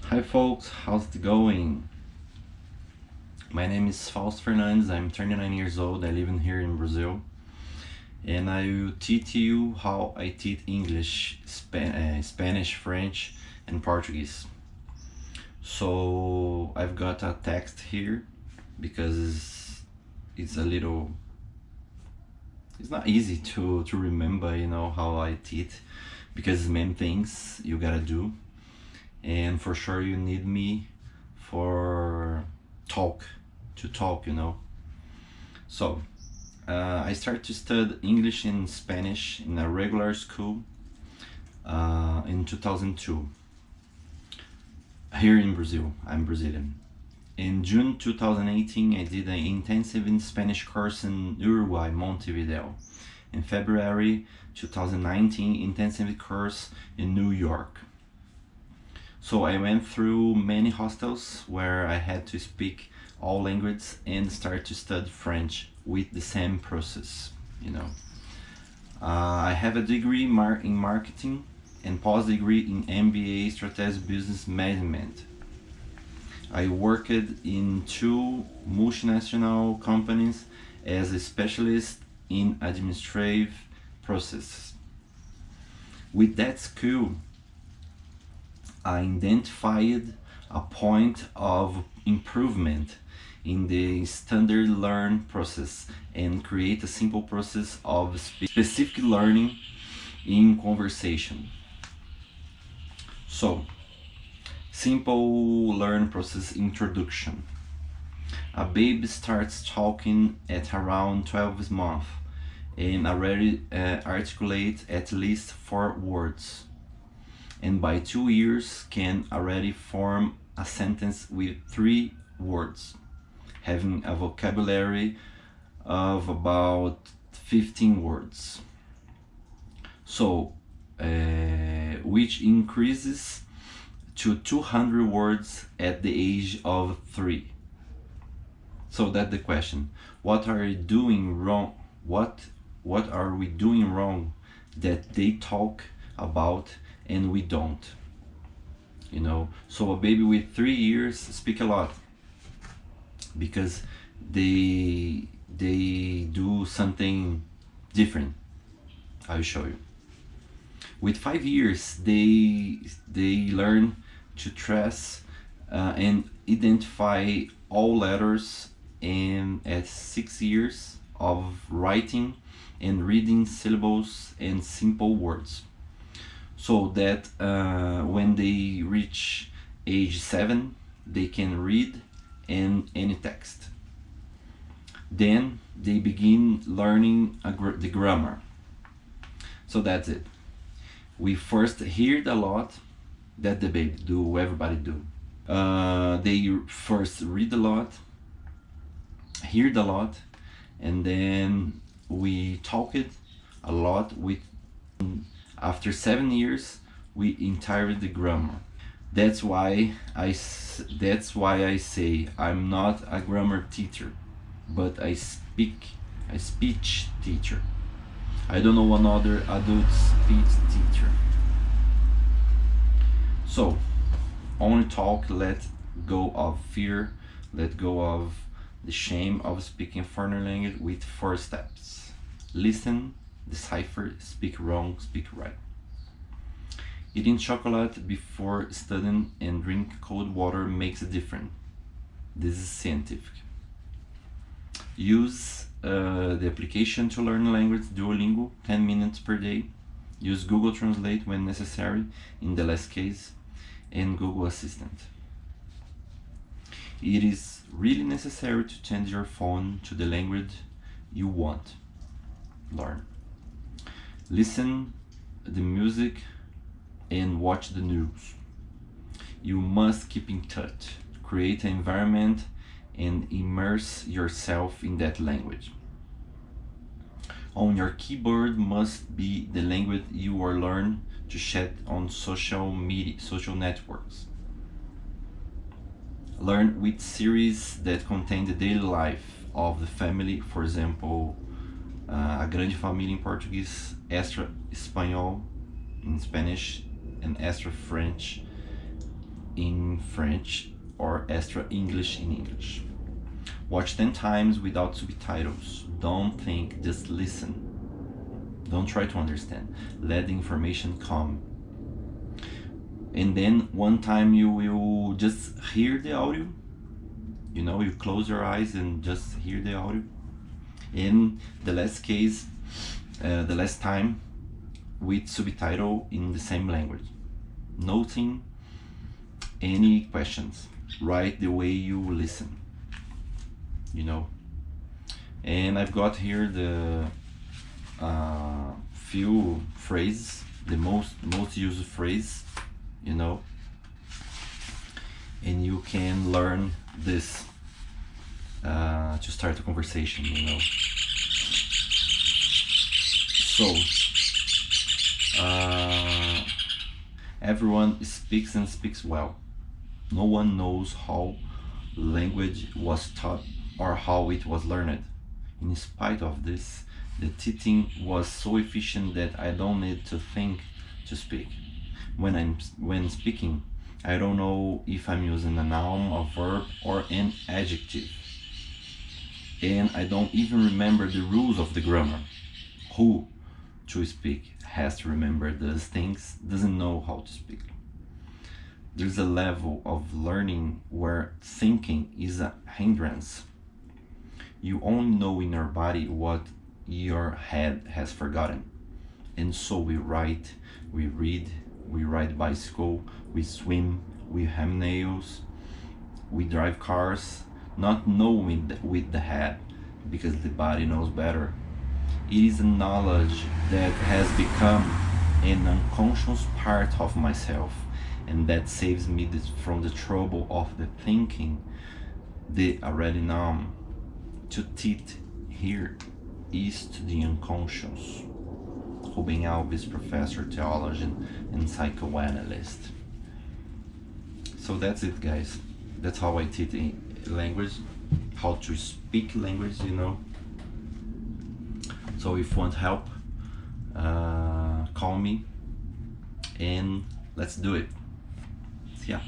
Hi folks, how's it going? My name is Fausto Fernandes, I'm 39 years old, I live here in Brazil, and I will teach you how I teach English, Spanish, French, and Portuguese. So I've got a text here because it's a little, it's not easy to remember, how I teach, because many things you gotta do, and for sure you need me for talk to talk. So I started to study English and Spanish in a regular school in 2002 here in Brazil. I'm Brazilian. In June 2018 I did an intensive in Spanish course in Uruguay, Montevideo. In February 2019 intensive course in New York. So I went through many hostels where I had to speak all languages and start to study French with the same process. I have a degree in marketing and post degree in MBA Strategic Business Management. I worked in 2 multinational companies as a specialist in administrative processes. With that skill, I identified a point of improvement in the standard learn process and create a simple process of specific learning in conversation. So, simple learn process introduction. A baby starts talking at around 12 months and already articulate at least 4 words, and by 2 years can already form a sentence with 3 words, having a vocabulary of about 15 words. So, which increases to 200 words at the age of 3. So that's the question. What are we doing wrong? What are we doing wrong that they talk about and we don't? So a baby with 3 years speak a lot because they do something different. I'll show you. With 5 years they learn to trace and identify all letters, and at 6 years of writing and reading syllables and simple words, so that when they reach age 7 they can read any text. Then they begin learning the grammar. So that's it. We first hear a lot, that the baby do, everybody do. They first read a lot, hear a lot, and then we talk it a lot. After 7 years we entire the grammar. That's why I say I'm not a grammar teacher, but a speech teacher. I don't know another adult speech teacher. So, only talk, let go of fear, let go of the shame of speaking foreign language with 4 steps. Listen, decipher, speak wrong, speak right. Eating chocolate before studying and drink cold water makes a difference. This is scientific. Use the application to learn language, Duolingo, 10 minutes per day. Use Google Translate when necessary, in the last case, and Google Assistant. It is really necessary to change your phone to the language you want learn. Listen the music and watch the news. You must keep in touch, create an environment and immerse yourself in that language. On your keyboard must be the language you are learn to chat on social networks. Learn with series that contain the daily life of the family, for example, A Grande Família in Portuguese, Extra Espanhol in Spanish, and Extra French in French or extra English in English. Watch 10 times without subtitles. Don't think, just listen. Don't try to understand. Let the information come. And then one time you will just hear the audio. You know, you close your eyes and just hear the audio. In the last case, the last time, with subtitle in the same language. Noting any questions, write the way you listen, you know. And I've got here the few phrases, the most used phrase, you know, and you can learn this to start a conversation, you know. So everyone speaks and speaks well. No one knows how language was taught or how it was learned. In spite of this, the teaching was so efficient that I don't need to think to speak. When speaking, I don't know if I'm using a noun, a verb, or an adjective. And I don't even remember the rules of the grammar. Who to speak has to remember those things, doesn't know how to speak. There's a level of learning where thinking is a hindrance. You only know in your body what your head has forgotten. And so we write, we read, we ride bicycle, we swim, we hem nails, we drive cars, not knowing with the head, because the body knows better. It is a knowledge that has become an unconscious part of myself, and that saves me from the trouble of the thinking, the already known. To teach here is to the unconscious. Ruben Alves, professor, theologian, and psychoanalyst. So that's it, guys. That's how I teach language, how to speak language, you know. So if you want help, call me and let's do it. Yeah.